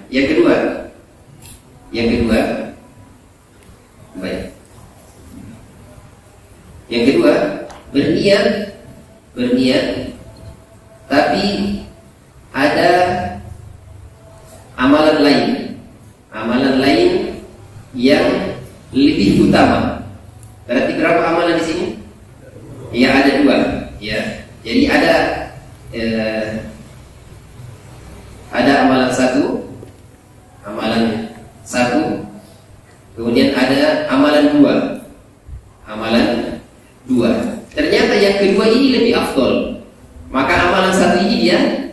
Yang kedua, baik. Yang kedua, berniat, tapi ada amalan lain yang lebih utama. Berarti berapa amalan di sini? Ya, ada dua. Ya, jadi ada amalan satu, kemudian ada amalan dua. Ternyata yang kedua ini lebih afdol. Maka amalan satu ini dia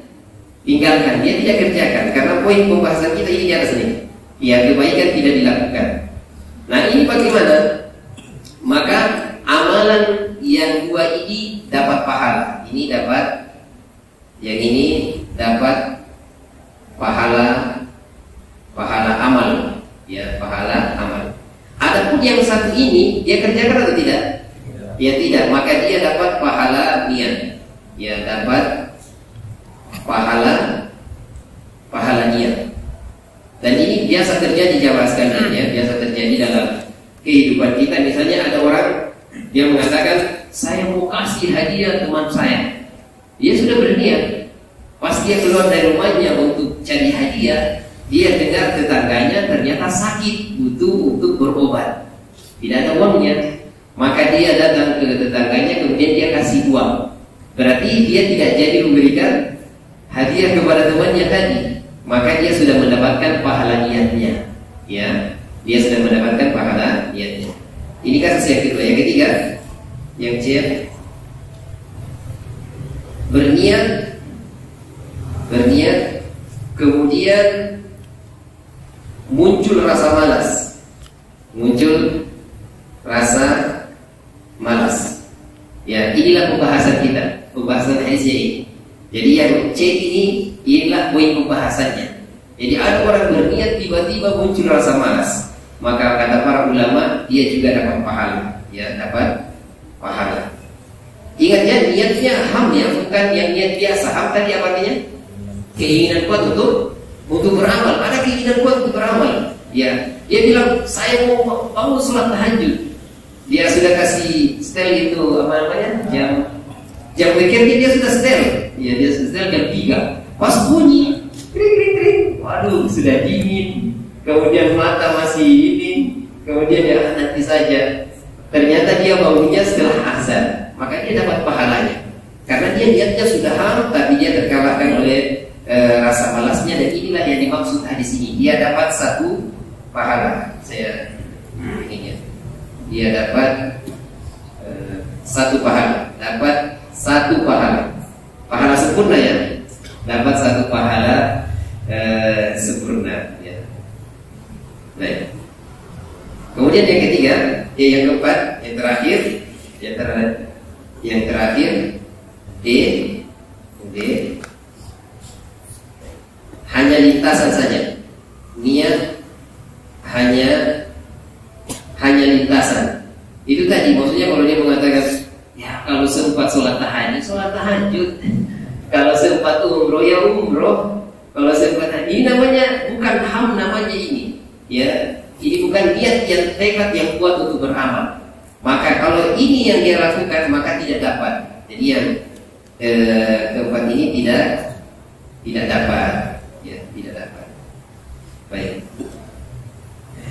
tinggalkan, dia tidak kerjakan. Karena poin pembahasan kita ini di atas ini. Ya, kebaikan tidak dilakukan. Nah, ini bagaimana? Maka amalan yang dua ini dapat pahala. Yang ini dapat pahala amal. Ya, pahala amal. Adapun yang satu ini dia kerjakan atau tidak? Ya, tidak. Maka dia dapat pahala niat. Ya, dapat pahala niat. Dan ini biasa terjadi jamaah sekalian, ya, biasa terjadi dalam kehidupan kita. Misalnya ada orang yang mengatakan, saya mau kasih hadiah teman saya. Dia sudah berniat. Pas dia keluar dari rumahnya untuk cari hadiah, dia dengar tetangganya ternyata sakit, butuh untuk berobat, tidak ada uangnya. Maka dia datang ke tetangganya, kemudian dia kasih uang. Berarti dia tidak jadi memberikan hadiah kepada temannya tadi. Maka dia sudah mendapatkan pahala niatnya. Ya, dia sudah mendapatkan pahala niatnya. Ini kasus yang kedua. Yang ketiga, yang C, berniat, kemudian muncul rasa malas. Ya, inilah pembahasan kita, pembahasan hadisnya ini. Jadi yang C inilah poin pembahasannya. Jadi ada orang berniat tiba-tiba muncul rasa malas, maka kata para ulama dia juga dapat pahala. Ya, dapat pahala. Ingat ya, niatnya ham ya, bukan yang niat biasa. Ham tadi apa artinya? Keinginan kuat untuk beramal. Ada keinginan kuat untuk beramal. Ya, dia bilang saya mau bangun sholat tahajud. Dia sudah kasih setel itu apa namanya? Jam weekend dia sudah setel. Ya, dia sudah setel jam 3. Pas bunyi, kring. Waduh, sudah dingin. Kemudian mata masih ini. Kemudian ya nanti saja. Ternyata dia bangunnya setelah azan. Maka dia dapat pahalanya. Karena dia niatnya sudah ham, tapi dia terkalahkan oleh rasa malasnya. Dan inilah yang dimaksud hadis ini. Dia dapat satu pahala. Dia dapat satu pahala. Pahala sempurna ya. Dapat satu pahala sempurna ya. Baik. Kemudian yang ketiga, yang keempat, yang terakhir D, hanya lintasan saja. Niat hanya lintasan. Itu tadi maksudnya kalau dia mengatakan, ya kalau sempat sholat tahajud, kalau sempat umroh ya umroh, kalau sempat ini namanya bukan ham, namanya ini. Ya, ini bukan niat yang tekad yang kuat untuk beramal. Maka kalau ini yang dia lakukan maka tidak dapat. Jadi yang keempat ini tidak dapat. Ya, tidak dapat. Baik.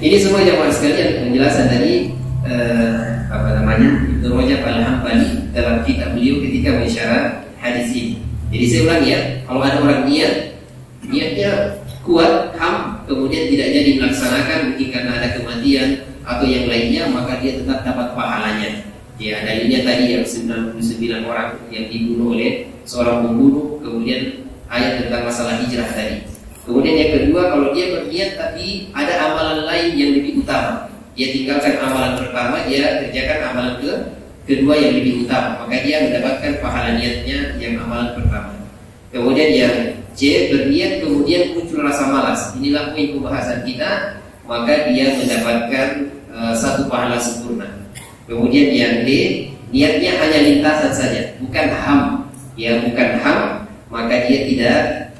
Ini semua jamaah sekalian penjelasan tadi Ibnu Rajab Al-Hambali dalam kitab beliau ketika mensyarah hadis ini. Jadi saya ulangi ya, kalau ada orang niatnya kuat, ham, kemudian tidak jadi melaksanakan mungkin karena ada kematian atau yang lainnya, maka dia tetap dapat pahalanya. Ya, dalilnya tadi yang 99 orang yang dibunuh oleh seorang pembunuh, kemudian ayat tentang masalah hijrah tadi. Kemudian yang kedua, kalau dia berniat tapi ada amalan lain yang lebih utama, dia tinggalkan amalan pertama, dia kerjakan amalan kedua yang lebih utama, maka dia mendapatkan pahala niatnya yang amalan pertama. Kemudian yang C, berniat kemudian muncul rasa malas. Inilah poin pembahasan kita, maka dia mendapatkan satu pahala sempurna. Kemudian yang D, niatnya hanya lintasan saja, bukan ham. Ya, bukan ham, maka dia tidak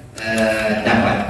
dapat.